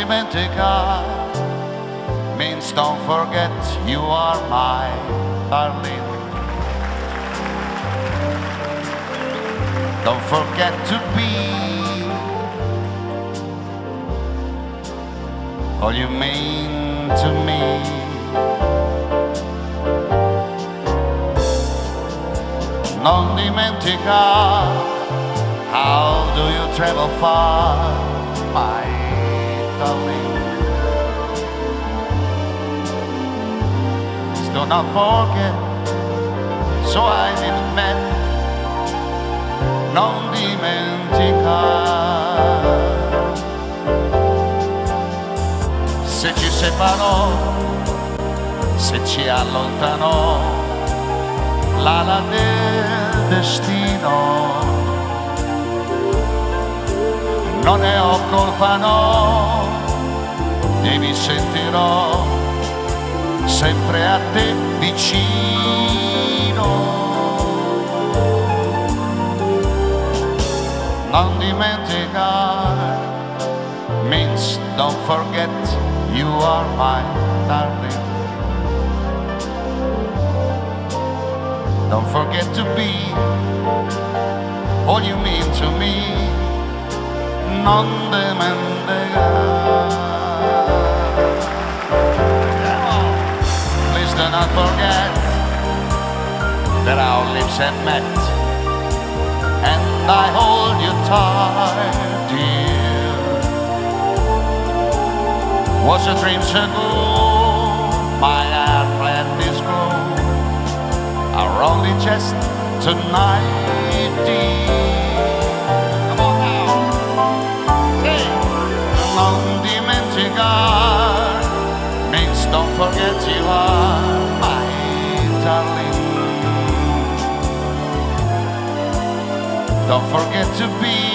dimentica means don't forget you are my darling. Don't forget to be all you mean to me. Non dimentica, how do you travel far, my darling? Do not forget, so I didn't meant. Non dimentica, se ci separò, se ci allontanò l'ala del destino, non ne ho colpa, no, devi sentirò sempre a te vicino. Non dimenticare means don't forget you are my darling. Don't forget to be all you mean to me. Non dimenticare. Please do not forget that our lips had met, and I hold you tight, dear. Was a dream so good, my heart let this grow, are only just tonight, dear. Come on now, hey. Non dimenticare means don't forget you are my darling. Don't forget to be